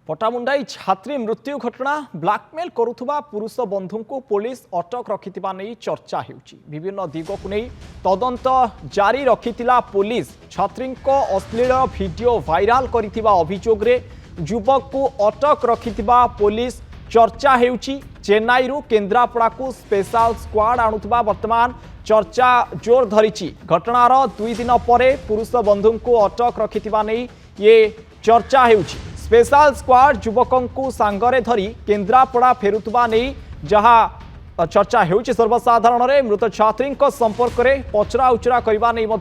पटामुंडाई छात्री मृत्यु घटना ब्लैकमेल करुवा पुरुष बंधु को पुलिस अटक रखिथिबा नै चर्चा हेउची। विभिन्न दिग को नहीं तदंत जारी रखिथिला पुलिस छात्री को अश्लील वीडियो वायरल करिथिबा अभियोग रे युवक को अटक रखिथिबा पुलिस चर्चा हेउची। चेन्नई रु केन्द्रापड़ा को स्पेशल स्क्वाड आणुथिबा वर्तमान चर्चा जोर धरिची। घटनार 2 दिन पर पुरुष बंधु को अटक रखिथिबा नै ये चर्चा हेउची। स्पेशल स्क्वाड युवकों को सांगरे धरी केन्द्रापड़ा फेरुवा नहीं जहाँ चर्चा होउछि। सर्वसाधारण रे मृत छात्री संपर्क में पचरा उचरा करने नहीं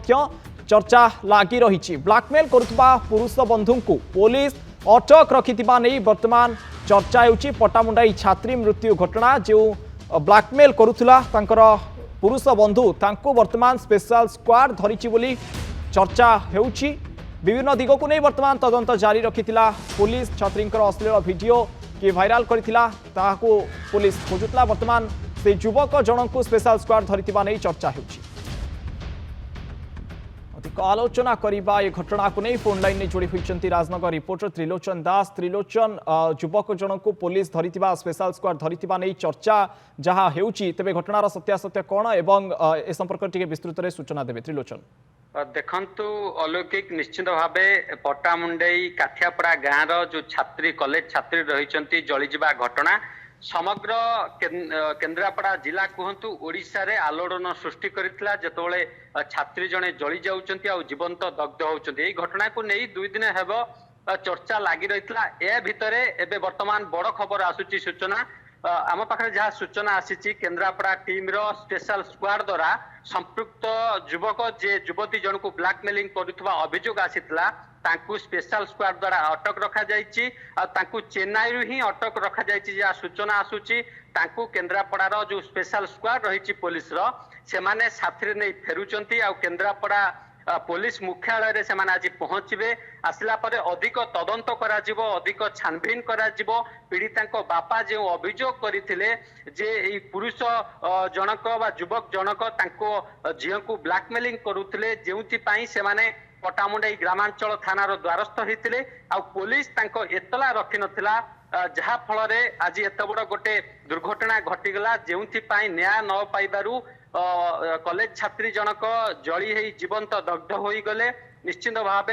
चर्चा लगी रही। ब्लैकमेल करुवा पुरुष बंधु को पुलिस अटक रखिथिबा नहीं वर्तमान चर्चा होउछि। पटामुंडाई छात्री मृत्यु घटना जो ब्लैकमेल करुला पुरुष बंधु तांको वर्तमान स्पेशल स्क्वाड धरिछि बोली चर्चा होउछि। विभिन्न दिग को नहीं वर्तमान तदंत जारी रखिथिला पुलिस छात्री अश्लील वीडियो कि वायरल करिथिला ताहाको पुलिस खोजुतला। वर्तमान से युवक जन को स्पेशल स्क्वाड धरिथिबा नहीं चर्चा होउछि। अधिक आलोचना करिबा ये घटना को नहीं फोन लाइन में जोड़ी होइचंती राजनगर रिपोर्टर त्रिलोचन दास। त्रिलोचन, युवक जन को पुलिस धरिथिबा स्पेशल स्क्वाड धरिथिबा नहीं चर्चा जहाँ हेउछि, तेबे घटनार सत्यासत्य कोन एवं ए संपर्क टिके विस्तृत रे सूचना देबे त्रिलोचन। देखंतु अलौकिक निश्चित भाव पटामुंडई काठियापड़ा गाँव जो छात्री कॉलेज छात्री रही जलीजा घटना समग्र केन्द्रापड़ा जिला कहतु ओडिशा रे आलोड़न सृष्टि करथिला। जेतोले छात्री जने जली जाउचंती आ जीवंत दग्ध होउचंती। एई घटना को नहीं 2 दिन हेबो चर्चा लगी रहितला। ए भितरे एबे वर्तमान बड़ खबर आसुची सूचना आम पाखे जहाँ सूचना आसी केन्द्रापड़ा टीम रो स्पेशल स्क्वाड द्वारा संपृक्त युवक जे युवती जन को ब्लैकमेलिंग करुवा अभियोग आसीथिला तांकु स्पेशल स्क्वाड द्वारा अटक रखा जाइछि। तांकु चेन्नई रु ही अटक रखा जाइछि जहाँ सूचना आसुची। तांकु केन्द्रापड़ा रो जो स्पेशल स्क्वाड रही पुलिस रो से माने साथी नहीं फेरुचंती आ केन्द्रापड़ा पुलिस मुख्यालय से आज पहुंचे। आसला पर अधिक तदंत करा जिवो, अधिक छानबीन करा जिवो। पीड़िता बापा जो अभियोग करथिले जे ई पुरुष जनक बा युवक जनक तांको झियो को ब्लैकमेलिंग करुथिले जेउथि पई से माने पटामुंडाई ग्रामांचल थानार द्वारस्थ होइतिले आ पुलिस तांको एतला रखि नथिला। जहा फल रे आज एत बड़ गोटे दुर्घटना घटिगला जेउथि पई न्याय न पाइबारु कॉलेज छात्री जनक जली है जीवंत दग्ध हो गले। निश्चित भाव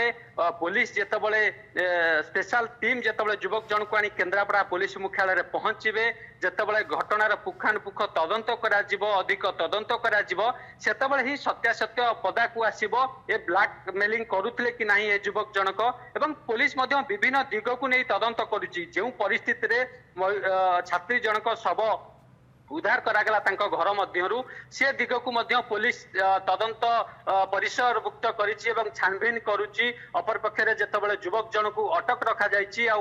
पुलिस जेतबले स्पेशल टीम जेतबले युवक जन को आनी केन्द्रापड़ा पुलिस मुख्यालय रे पहुंचीबे जेतबले घटनार पुखानुपुख तदंत करा जिवो, अधिक तदंत करा जिवो, सेतबले ही सत्यासत्य पदा को आसीबो ए ब्लैकमेलिंग करुथिले कि नाही ए युवक जनक। एवं पुलिस मध्य विभिन्न दिग को नहीं तदंत करुची। जो परिस्थिति रे छात्री जनक शव उद्धार करागला तांको घर मध्यरु से दिग को मध्य पुलिस तदंत परिसरभुक्त करिछि एवं छानबीन करुछि। अपर पक्षरे जेतबेले युवक जन को अटक रखा जाइछि आ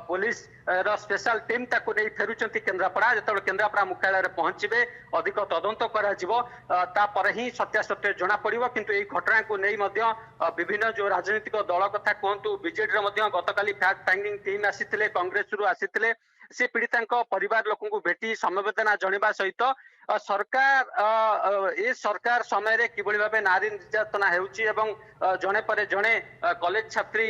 पुलिस रो स्पेशल टीम ताको नै फेरुचंती केन्द्रापड़ा। जेतबेले केन्द्रापड़ा मुख्यालय रे पहुंचीबे अधिक तदंत करा जिवो ता पर ही सत्यासत्य जना पड़िबो। किंतु एई घटना को नै मध्य विभिन्न जो राजनीतिक दल कथा कहंतु बीजेडी रे मध्य गतकाली फैक्ट फाइंडिंग टीम आसीथिले, कांग्रेस रु आसीथिले। से पीड़िता परिवार लोक भेटी समवेदना जनवा सहित सरकार ए सरकार समय किभली भाव नारी निर्यातना होउची एवं जने पर जने कॉलेज छात्री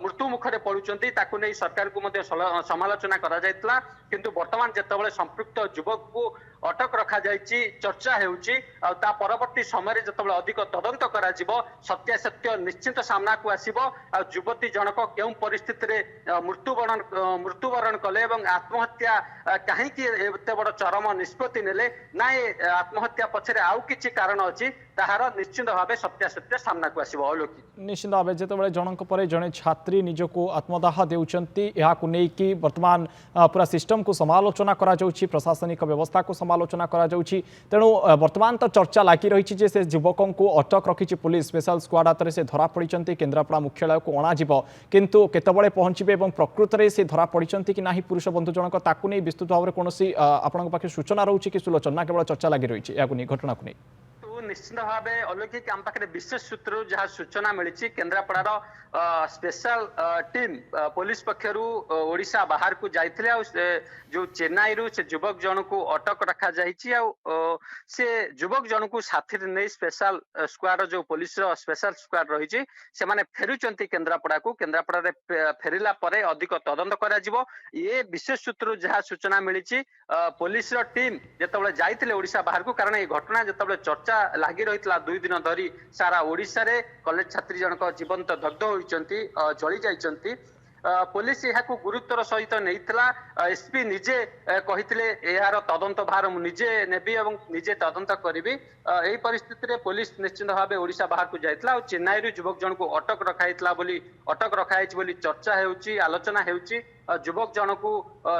मृत्यु मुखरे पड़ुचंती ताकू नहीं सरकार को मध्य समालोचना करा जायतला। किंतु वर्तमान जेतबेले संपृक्त युवक को अटक रखा जायछि चर्चा हेउची आ ता परवर्ती समय जेतबेले अधिक तदंत करा जिवो सत्यासत्य निश्चित सामना को आसीबो। आ युवती जनक केउ परिस्थिति रे मृत्युवरण कले एवं आत्महत्या कहीं एते बड़ चरम निष्पत्ति नेले ना आत्महत्या पछरे आउ किछि कारण अछि ताहार निश्चित भाव सत्यासत्य सामना को आसीबो। अलौकिक निश्चित भाव जेतेबेले जनक पर जड़े छात्री निजको आत्मदाह देउचंती याकु नै कि वर्तमान पूरा सिस्टम को समालोचना करा जाउछि, प्रशासनिक व्यवस्था को समालोचना करा जाउछि। तेणु वर्तमान तो चर्चा लागी रही जे से युवकों को अटक रखिछि पुलिस स्पेशल स्क्वाड हाथ से धरा पड़िचंती केन्द्रापड़ा मुख्यालय को अणा जिवो। किंतु केतबळे पहुंचीबे एवं प्रकृत रे से धरा पड़िचंती कि नाही पुरुष बंधु जनक ताकु नै विस्तृत भाव रे कोनोसी आपनक पाखे सूचना रहउछि कि सुलोचना केवल चर्चा लागी रही याकु नै घटना को नै निश्चित भाव अलौकिक आम पाखे विशेष सूत्र जहाँ सूचना मिली केन्द्रापड़ार स्पेशल टीम पुलिस पक्षर ओडिशा बाहर को जाइथिले जो चेन्नई रु से युवक जन को अटक रखा से युवक जन को साथी नहीं स्पेशल स्क्वाड जो पुलिस स्पेशल स्क्वाड रही से माने फेरुचंती केन्द्रापड़ा को केन्द्रापड़ा फेरिला परे अधिक तदंत करा जिवो ये विशेष सूत्र जहाँ सूचना मिली पुलिस टीम जिते जाइथिले ओडिशा बाहर को कारण ये घटना जिते चर्चा लगी रही 2 दिन धरी सारा ओडिशा रे कॉलेज छात्री जनक जीवंत दग्ध होइचंती जली जाइचंती पुलिस यहाँ गुरुत्वर सहित नहीं एसपी निजे कही यार तदंत भार निजे नेबी और निजे तदंत करी यही परिस्थिति रे पुलिस निश्चित भाव ओडिशा बाहर को जाइतला चेन्नई रु युवक जन को अटक रखाई बोली चर्चा होउची आलोचना होउची युवक जन को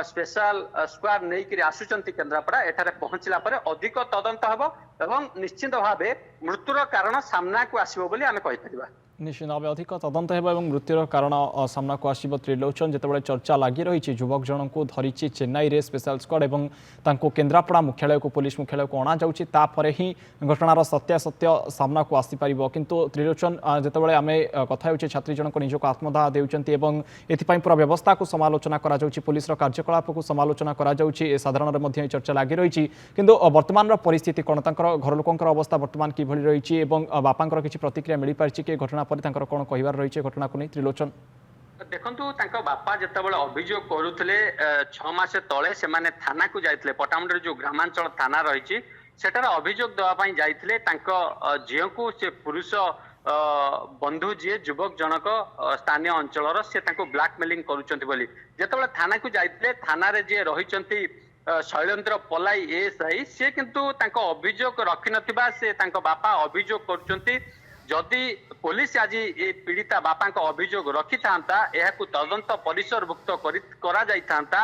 स्पेशल स्क्वाड नहीं आसुचंती केन्द्रापड़ा एठारे पहुंचला परे अधिक तदंत हबो एवं निश्चित भाव मृत्युर कारण सामना को आसीबो बोली आमे कहि परिबा निश्चित भाव अधिक तदंत हेबा एवं मृत्युर कारण सामना को आसिब त्रिलोचन जितेबाला चर्चा लगी रही युवक जन को धरी चेन्नई रे स्पेशल स्क्वाड एवं तांको केन्द्रापड़ा मुख्यालय को पुलिस मुख्यालय को अणा जाउची तापरे ही घटनार सत्यासत्य सामना को आसी परिबो किंतु त्रिलोचन जितेबाला आमे कथा होची छात्री जनक निजको आत्मदाह देउचंती एवं एथिपाई पूरा व्यवस्था को समालोचना करा जाउची पुलिस रो कार्यकलाप को समालोचना करा जाउची ए साधारण रे मध्ये चर्चा लगी रही किंतु वर्तमान रो परिस्थिति कोन तांकर घर लोकंकर अवस्था वर्तमान की भली रही एवं बापांकर किछि प्रतिक्रिया मिली पारछि कि घटना पर तांकर कोन कहिबार रही घटना को नहीं त्रिलोचन देखंतु तांको बापा जितेबाला अभियोग करुले 6 मास तले से माने थाना को जाइथिले पटामुंडे जो ग्रामांचल थाना रही सेटार अभियोग देवा पई जाइथिले तांको झियो को से पुरुष बंधु जी युवक जनक स्थानीय अंचल से ब्लैकमेलिंग करुचंती बोली जेतेबाला थाना को जाइथिले थाना रे जे रहिचंती शैलेन्द्र पलाई एएसआई से किंतु तांको अभियोग रखि नथिबा से तांको बापा अभियोग करुचंती जदि पुलिस आज ये पीड़िता बापा अभियोग रखि था तदंत परिसरभुक्त करा जाइथांता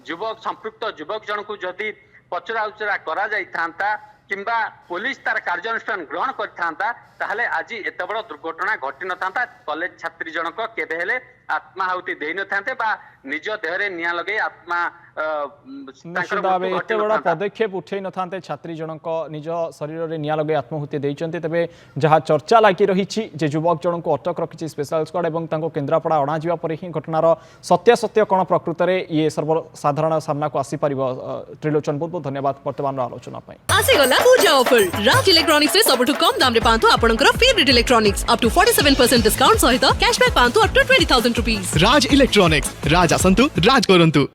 युवक संपृक्त युवक जन को जदि पचरा उचरा करा जाइथांता किंबा पुलिस तार कार्यानुष्ठान ग्रहण करथांता ताहले आज एत बड़ दुर्घटना घटी न था कॉलेज छात्री जनक केबे हेले आत्माहुति देई न थांते बा निज देहरे निया लगे आत्मा एते बड़ा पदक्षेप उठे न थांते छात्री जनक निज शरीर रे निया लगे आत्माहुति देइचंते तबे जहा चर्चा लागि रही जे युवक जनक को अटक रखिछि स्पेशल स्क्वाड एवं तांको केन्द्रापड़ा अणा जिवा परे ही घटनार सत्य कोन प्रकृत रे ये सर्वसाधारण सामना को आसी परिबो त्रिलोचन बहुत बहुत धन्यवाद वर्तमान आलोचना पई आसे गला पूजा ऑफर राज इलेक्ट्रॉनिक्स रे सबटु कम दाम रे पांतो आपनकर favourite electronics up to 47% discount सहित कैशबैक पांतो up to 20000 rupees Raj electronics Raj आसंतु राज करंतु।